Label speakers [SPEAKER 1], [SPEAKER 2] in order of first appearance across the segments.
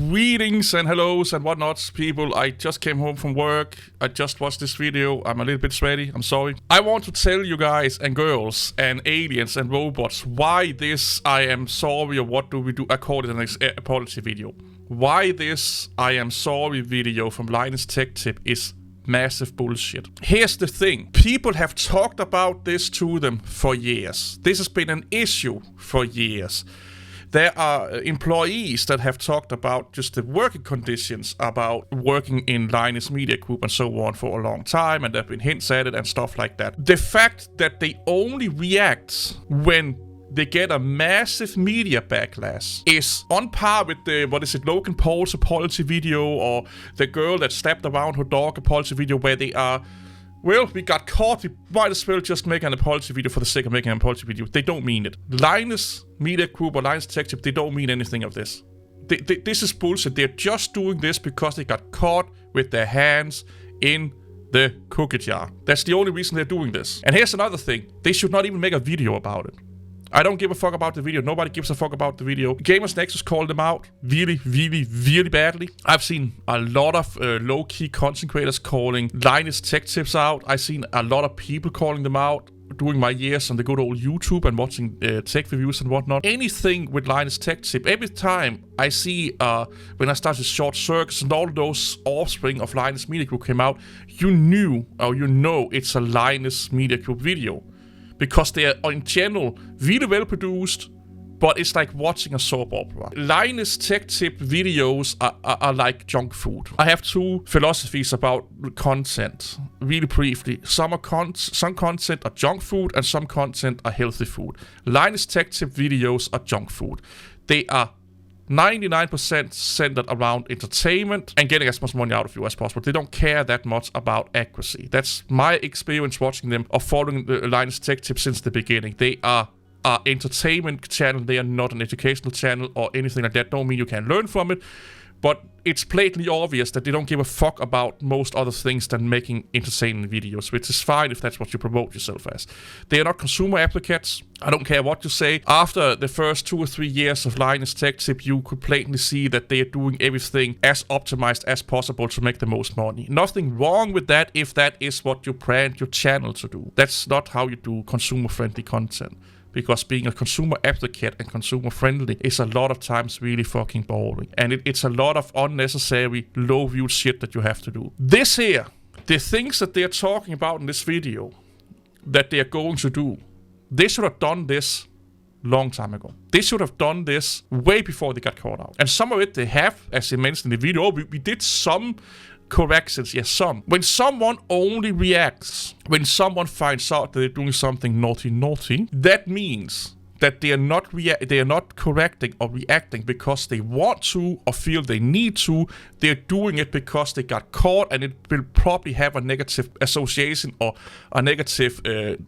[SPEAKER 1] Greetings and hellos and whatnots, people. I just came home from work. I just watched this video. I'm a little bit sweaty. I'm sorry. I want to tell you guys and girls and aliens and robots why this I am sorry or what do we do. I call it an apology video. Why this I am sorry video from Linus Tech Tip is massive bullshit. Here's the thing. People have talked about this to them for years. This has been an issue for years. There are employees that have talked about just the working conditions about working in Linus Media Group and so on for a long time, and there have been hints at it and stuff like that. The fact that they only react when they get a massive media backlash is on par with the, Logan Paul's apology video or the girl that slapped around her dog apology video, where they are, well, we got caught, we might as well just make an apology video for the sake of making an apology video. They don't mean it. Linus Media Group or Linus Tech Tip, they don't mean anything of this. This is bullshit. They're just doing this because they got caught with their hands in the cookie jar. That's the only reason they're doing this. And here's another thing. They should not even make a video about it. I don't give a fuck about the video. Nobody gives a fuck about the video. Gamers Nexus called them out really, really, really badly. I've seen a lot of low-key content creators calling Linus Tech Tips out. I've seen a lot of people calling them out during my years on the good old YouTube and watching tech reviews and whatnot. Anything with Linus Tech Tip, every time I see, when I started Short Circuits and all those offspring of Linus Media Group came out, you know it's a Linus Media Group video. Because they are, in general, really well produced, but it's like watching a soap opera. Linus Tech Tip videos are like junk food. I have two philosophies about content, really briefly. Some content are junk food and some content are healthy food. Linus Tech Tip videos are junk food. They are 99% centered around entertainment and getting as much money out of you as possible. They don't care that much about accuracy. That's my experience watching them or following the Linus Tech Tip since the beginning. They are an entertainment channel. They are not an educational channel or anything like that. Don't mean you can learn from it, but it's blatantly obvious that they don't give a fuck about most other things than making entertaining videos, which is fine if that's what you promote yourself as. They are not consumer advocates. I don't care what you say. After the first 2 or 3 years of Linus Tech Tip, you could blatantly see that they are doing everything as optimized as possible to make the most money. Nothing wrong with that if that is what you brand your channel to do. That's not how you do consumer-friendly content. Because being a consumer advocate and consumer friendly is a lot of times really fucking boring. And it's a lot of unnecessary low viewed shit that you have to do. This here, the things that they're talking about in this video that they're going to do, they should have done this long time ago. They should have done this way before they got caught out. And some of it they have, as they mentioned in the video, we did some corrections, yes, some. When someone only reacts, when someone finds out that they're doing something naughty, that means that they are not correcting or reacting because they want to or feel they need to. They're doing it because they got caught, and it will probably have a negative association or a negative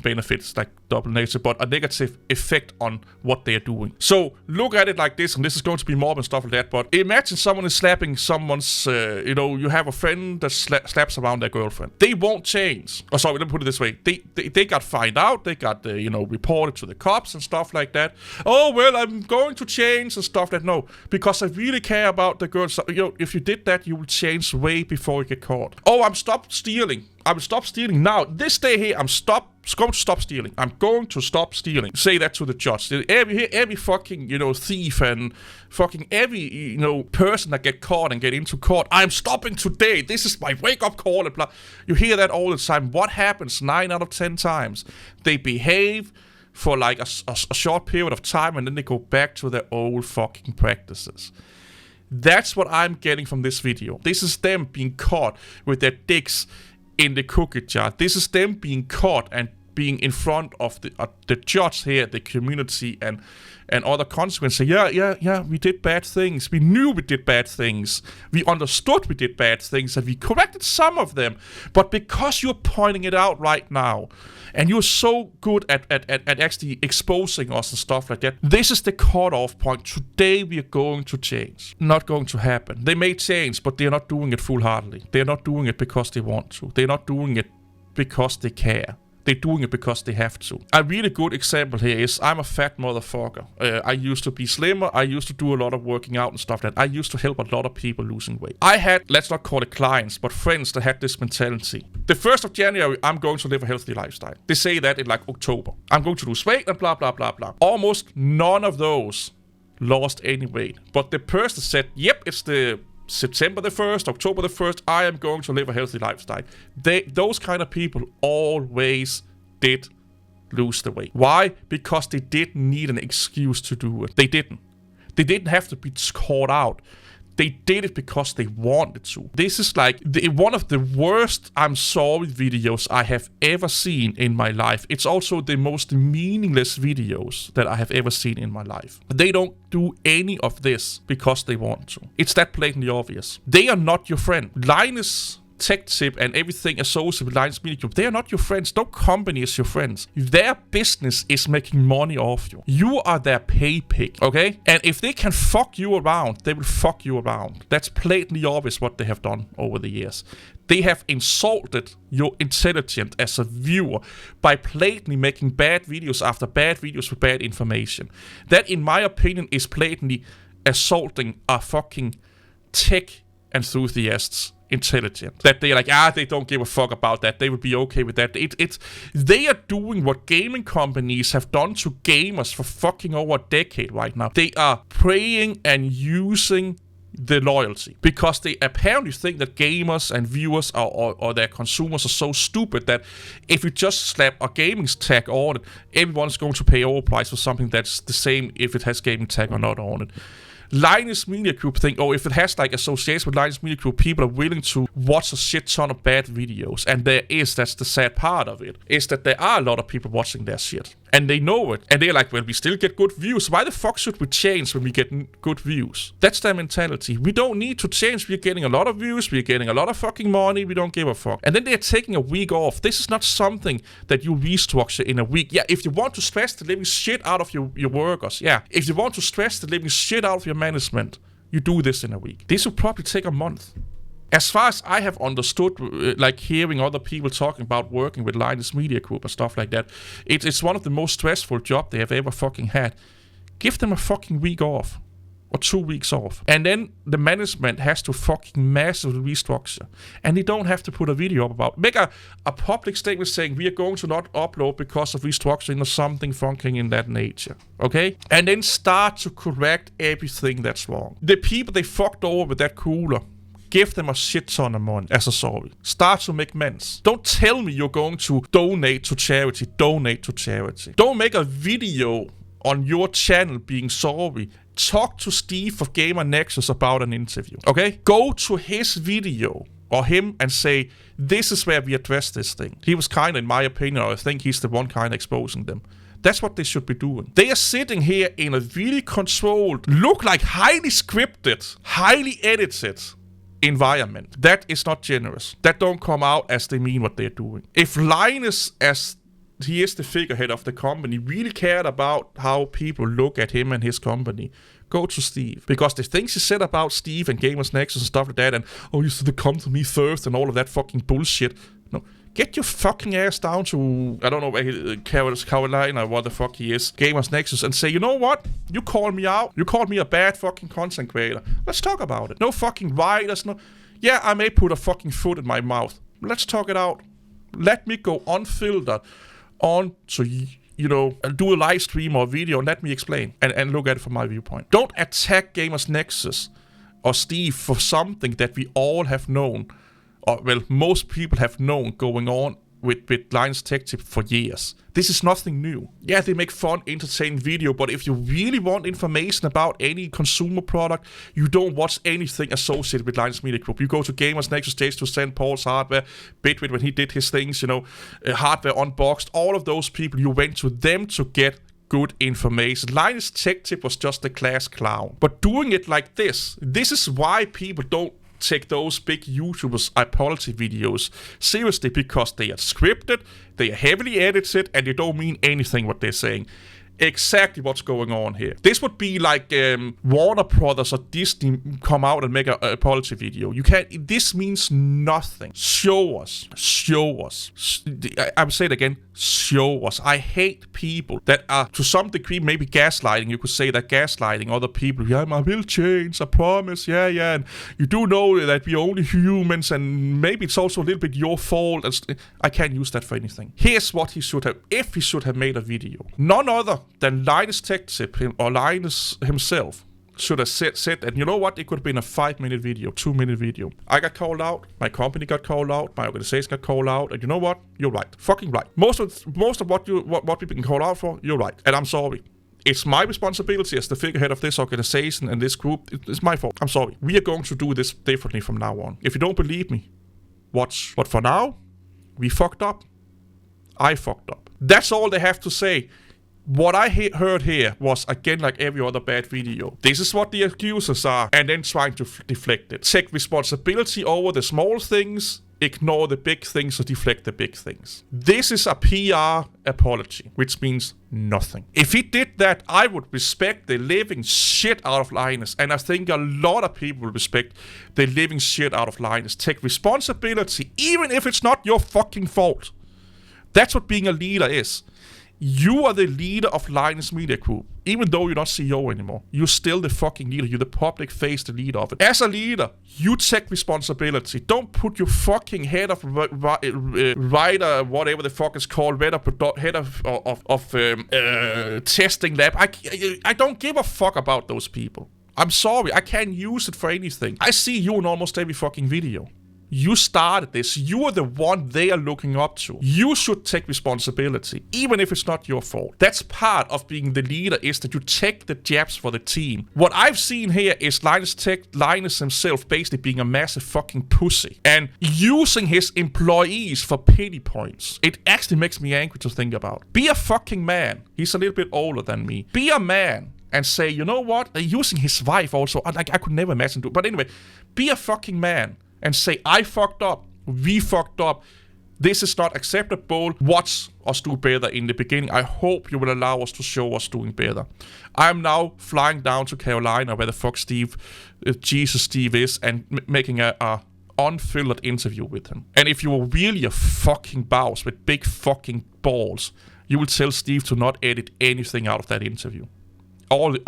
[SPEAKER 1] benefits, like double negative, but a negative effect on what they are doing. So look at it like this, and this is going to be more and stuff like that, but imagine someone is slapping someone's, you have a friend that slaps around their girlfriend. They won't change. Oh, sorry, let me put it this way. They got found out, they got, reported to the cops and stuff like that. Oh, well, I'm going to change and stuff like that. No, because I really care about the girls. If you did that, you will change way before you get caught. Oh, I'm stop stealing. I will stop stealing now. This day here, I'm going to stop stealing. I'm going to stop stealing. Say that to the judge. Every fucking, thief and fucking every, person that get caught and get into court. I'm stopping today. This is my wake-up call. And blah. You hear that all the time. What happens 9 out of 10 times? They behave for like a short period of time, and then they go back to their old fucking practices. That's what I'm getting from this video. This is them being caught with their dicks in the cookie jar. This is them being caught and being in front of the judge here, the community, and other consequences. Yeah, we did bad things. We knew we did bad things. We understood we did bad things, and we corrected some of them. But because you're pointing it out right now, and you're so good at actually exposing us and stuff like that, this is the cutoff point. Today we are going to change. Not going to happen. They may change, but they're not doing it full-heartedly. They're not doing it because they want to. They're not doing it because they care. They're doing it because they have to. A really good example here is I'm a fat motherfucker. I used to be slimmer. I used to do a lot of working out and stuff like that. I used to help a lot of people losing weight. I had, let's not call it clients, but friends that had this mentality. The 1st of January, I'm going to live a healthy lifestyle. They say that in like October. I'm going to lose weight and blah, blah, blah, blah. Almost none of those lost any weight. But the person said, yep, it's the September the 1st, October the 1st, I am going to live a healthy lifestyle. Those kind of people always did lose the weight. Why? Because they didn't need an excuse to do it. They didn't. They didn't have to be caught out. They did it because they wanted to. This is like one of the worst I'm sorry videos I have ever seen in my life. It's also the most meaningless videos that I have ever seen in my life. They don't do any of this because they want to. It's that blatantly obvious. They are not your friend. Linus Tech Tip and everything associated with Linus Media Group, they are not your friends. No company is your friends. Their business is making money off you. You are their pay pig, okay? And if they can fuck you around, they will fuck you around. That's blatantly obvious what they have done over the years. They have insulted your intelligence as a viewer by blatantly making bad videos after bad videos with bad information. That, in my opinion, is blatantly assaulting a fucking tech enthusiasts intelligent. That they're like, they don't give a fuck about that. They would be okay with that. They are doing what gaming companies have done to gamers for fucking over a decade right now. They are preying and using the loyalty because they apparently think that gamers and viewers or their consumers are so stupid that if you just slap a gaming tag on it, everyone's going to pay overprice for something that's the same if it has gaming tag or not on it. Linus Media Group think, if it has like association with Linus Media Group, people are willing to watch a shit ton of bad videos. And that's the sad part of it, is that there are a lot of people watching their shit. And they know it. And they're like, well, we still get good views. Why the fuck should we change when we get good views? That's their mentality. We don't need to change. We're getting a lot of views. We're getting a lot of fucking money. We don't give a fuck. And then they're taking a week off. This is not something that you restructure in a week. Yeah, if you want to stress the living shit out of your workers, yeah. If you want to stress the living shit out of your management, you do this in a week. This will probably take a month. As far as I have understood, like hearing other people talking about working with Linus Media Group and stuff like that, it's one of the most stressful jobs they have ever fucking had. Give them a fucking week off. Or 2 weeks off. And then the management has to fucking massively restructure. And they don't have to put a video up about. Make a public statement saying we are going to not upload because of restructuring or something funking in that nature. Okay? And then start to correct everything that's wrong. The people they fucked over with that cooler, give them a shit ton of money as a sorry. Start to make amends. Don't tell me you're going to donate to charity. Donate to charity. Don't make a video on your channel being sorry. Talk to Steve of Gamer Nexus about an interview, okay? Go to his video or him and say, this is where we address this thing. He was kind of, in my opinion, or I think he's the one kind of exposing them. That's what they should be doing. They are sitting here in a really controlled, look like highly scripted, highly edited environment. That is not generous. That don't come out as they mean what they're doing. If Linus, as he is the figurehead of the company, really cared about how people look at him and his company, go to Steve. Because the things he said about Steve and Gamers Nexus and stuff like that, and you should come to me first and all of that fucking bullshit. No. Get your fucking ass down to, I don't know, Carolina, what the fuck he is, Gamers Nexus, and say, you know what? You called me out. You called me a bad fucking content creator. Let's talk about it. No fucking writers, no. Yeah, I may put a fucking foot in my mouth. Let's talk it out. Let me go unfiltered on to, do a live stream or video and let me explain and look at it from my viewpoint. Don't attack Gamers Nexus or Steve for something that we all have known, or well, most people have known going on with Linus Tech Tip for years. This is nothing new. Yeah, they make fun, entertaining video, but if you really want information about any consumer product, you don't watch anything associated with Linus Media Group. You go to Gamers Nexus stage to send Paul's hardware, Bitwit when he did his things, hardware unboxed, all of those people, you went to them to get good information. Linus Tech Tip was just a class clown. But doing it like this is why people don't take those big YouTubers' apology videos seriously, because they are scripted, they are heavily edited, and they don't mean anything what they're saying. exactly what's going on here. This would be like Warner Brothers or Disney come out and make a apology video. You can't. This means nothing. Show us. I will say it again. Show us. I hate people that are to some degree maybe gaslighting. You could say that gaslighting other people. Yeah, I will change. I promise. Yeah. And you do know that we're only humans, and maybe it's also a little bit your fault. I can't use that for anything. Here's what he should have. If he should have made a video, none other than Linus Tech Tip or Linus himself should have said that, you know what, it could have been a 5-minute video, 2-minute video. I got called out, my company got called out, my organization got called out, and you know what? You're right. Fucking right. Most of what we've been called out for, you're right. And I'm sorry. It's my responsibility as the figurehead of this organization and this group. It's my fault. I'm sorry. We are going to do this differently from now on. If you don't believe me, watch. But for now, we fucked up. I fucked up. That's all they have to say. What I heard here was, again, like every other bad video. This is what the accusers are, and then trying to deflect it. Take responsibility over the small things, ignore the big things, or deflect the big things. This is a PR apology, which means nothing. If he did that, I would respect the living shit out of Linus, and I think a lot of people will respect the living shit out of Linus. Take responsibility, even if it's not your fucking fault. That's what being a leader is. You are the leader of Linus Media Group. Even though you're not CEO anymore, you're still the fucking leader. You're the public face, the leader of it. As a leader, you take responsibility. Don't put your fucking head of writer, whatever the fuck it's called, head of testing lab. I don't give a fuck about those people. I'm sorry, I can't use it for anything. I see you in almost every fucking video. You started this. You are the one they are looking up to. You should take responsibility, even if it's not your fault. That's part of being the leader, is that you take the jabs for the team. What I've seen here is Linus himself basically being a massive fucking pussy and using his employees for pity points. It actually makes me angry to think about. Be a fucking man. He's a little bit older than me. Be a man and say, you know what? Using his wife also. I could never imagine doing. But anyway, be a fucking man. And say, I fucked up, we fucked up, this is not acceptable, watch us do better in the beginning. I hope you will allow us to show us doing better. I'm now flying down to Carolina, where the fuck Jesus Steve is, and making a unfiltered interview with him. And if you were really a fucking boss with big fucking balls, you will tell Steve to not edit anything out of that interview. All the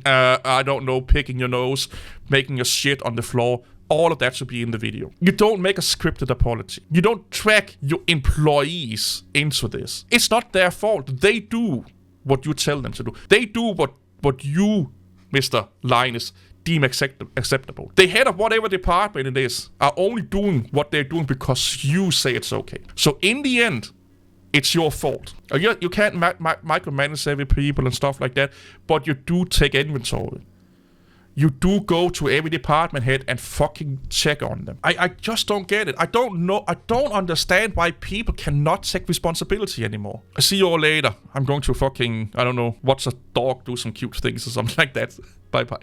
[SPEAKER 1] I don't know, picking your nose, making a shit on the floor. All of that should be in the video. You don't make a scripted apology. You don't track your employees into this. It's not their fault. They do what you tell them to do. They do what you, Mr. Linus, deem acceptable. The head of whatever department it is are only doing what they're doing because you say it's okay. So in the end, it's your fault. You can't micromanage every people and stuff like that, but you do take inventory. You do go to every department head and fucking check on them. I just don't get it. I don't know. I don't understand why people cannot take responsibility anymore. I see you all later. I'm going to fucking, I don't know, watch a dog do some cute things or something like that. Bye bye.